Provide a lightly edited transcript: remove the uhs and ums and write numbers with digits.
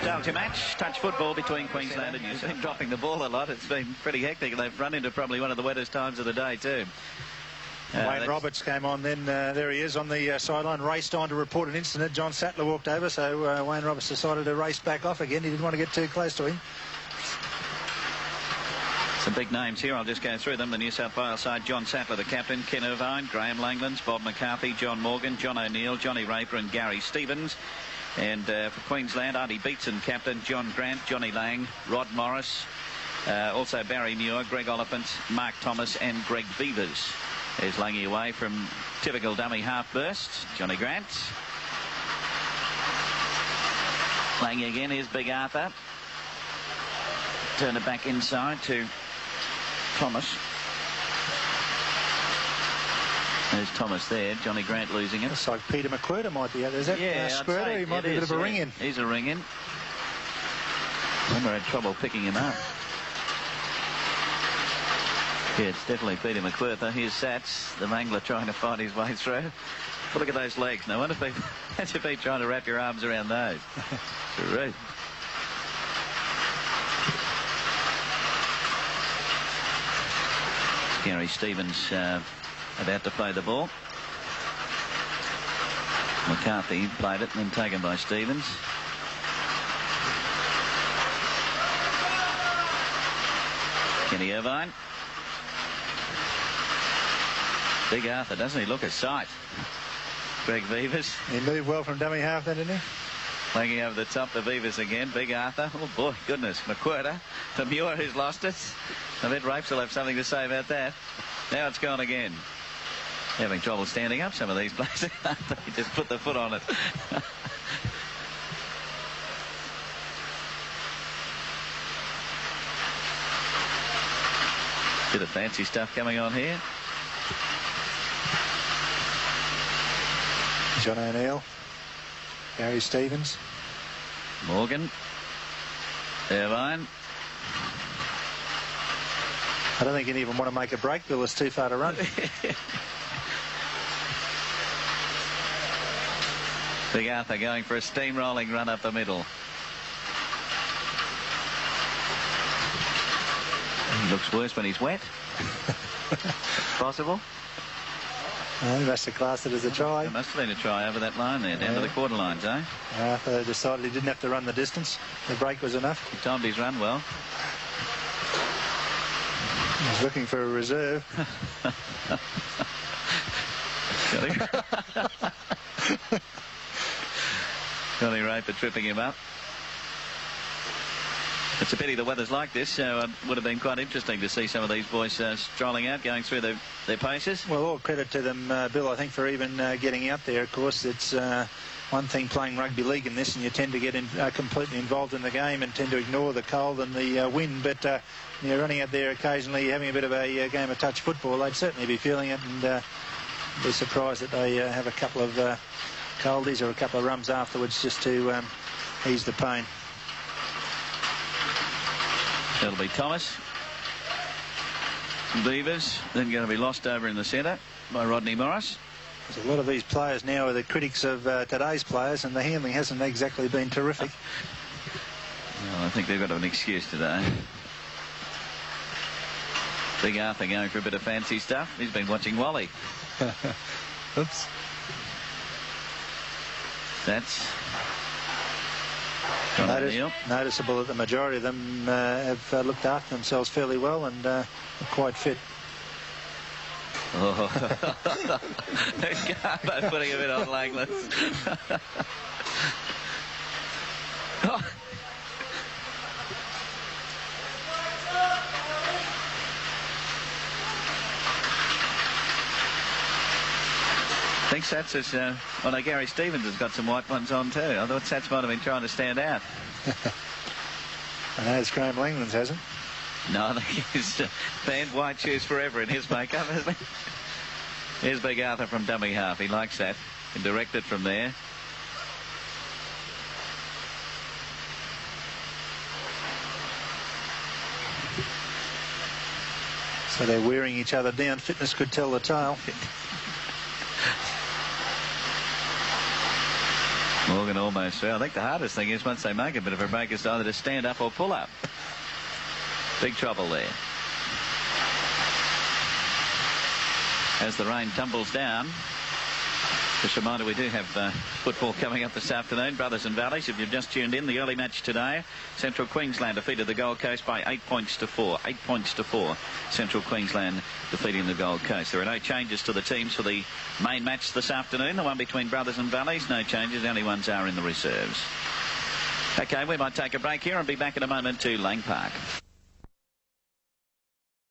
Nostalgia match, touch football between Queensland and New Zealand. Dropping the ball a lot. It's been pretty hectic. They've run into probably one of the wettest times of the day too. Wayne Roberts came on then. There he is on the sideline, raced on to report an incident. John Sattler walked over, so Wayne Roberts decided to race back off again. He didn't want to get too close to him. Some big names here. I'll just go through them. The New South Wales side, John Sattler, the captain, Ken Irvine, Graham Langlands, Bob McCarthy, John Morgan, John O'Neill, Johnny Raper and Gary Stevens. And for Queensland, Artie Beetson, captain, John Grant, Johnny Lang, Rod Morris, also Barry Muir, Greg Oliphant, Mark Thomas and Greg Beavers. There's Langy away from typical dummy half burst. Johnny Grant. Langy again, here's Big Arthur. Turn it back inside to Thomas. There's Thomas there. Johnny Grant losing it. Looks like Peter McQuirter might be out there. Is that Squirter? He might be a bit of a ring in. He's a ring in. Remember, had trouble picking him up. Yeah, it's definitely Peter McQuirter. Here's Sats, the mangler, trying to find his way through. But look at those legs. No wonder people had to be trying to wrap your arms around those. Great. Gary Stevens about to play the ball. McCarthy played it and then taken by Stevens. Kenny Irvine. Big Arthur, doesn't he look a sight? Greg Beavers. He moved well from dummy half then, didn't he? Flanking over the top to Beavers again. Big Arthur. Oh boy, goodness. McQuirter. To Muir, who's lost it. I bet Rapes will have something to say about that. Now it's gone again. Having trouble standing up, some of these players. They just put the foot on it. Bit of fancy stuff coming on here. John O'Neill, Gary Stevens, Morgan, Irvine. I don't think you even want to make a break, Bill. It's too far to run. Big Arthur going for a steamrolling run up the middle. He looks worse when he's wet. Possible. He must have classed it as a try. It must have been a try over that line there, down to the quarter lines, eh? Arthur decided he didn't have to run the distance. The break was enough. He timed his run well. He's looking for a reserve. Johnny Raper tripping him up. It's a pity the weather's like this, so it would have been quite interesting to see some of these boys strolling out, going through their paces. Well, all credit to them, Bill, I think, for even getting out there. Of course, it's one thing playing rugby league in this, and you tend to get completely involved in the game and tend to ignore the cold and the wind. But you're running out there occasionally, having a bit of a game of touch football, they'd certainly be feeling it, and be surprised that they have a couple of coldies or a couple of rums afterwards just to ease the pain. That'll be Thomas. Beavers, then going to be lost over in the centre by Rodney Morris. There's a lot of these players now are the critics of today's players, and the handling hasn't exactly been terrific. Well, I think they've got an excuse today. Big Arthur going for a bit of fancy stuff. He's been watching Wally. Oops. That's noticeable that the majority of them have looked after themselves fairly well and are quite fit. Oh. Garbo putting a bit on Langlands. Oh. I think Sats is, well, no, Gary Stevens has got some white ones on too. I thought Sats might have been trying to stand out. I know it's Graham Langlands, hasn't? No, I think he's banned white shoes forever in his makeup, hasn't he? Here's Big Arthur from dummy half. He likes that. Can direct it from there. So they're wearing each other down. Fitness could tell the tale. Morgan almost through. I think the hardest thing is once they make a bit of a break is either to stand up or pull up. Big trouble there. As the rain tumbles down. Just a reminder, we do have football coming up this afternoon. Brothers and Valleys, if you've just tuned in, the early match today. Central Queensland defeated the Gold Coast by 8 points to 4. 8 points to 4. Central Queensland defeating the Gold Coast. There are no changes to the teams for the main match this afternoon. The one between Brothers and Valleys, no changes. The only ones are in the reserves. Okay, we might take a break here and be back in a moment to Lang Park.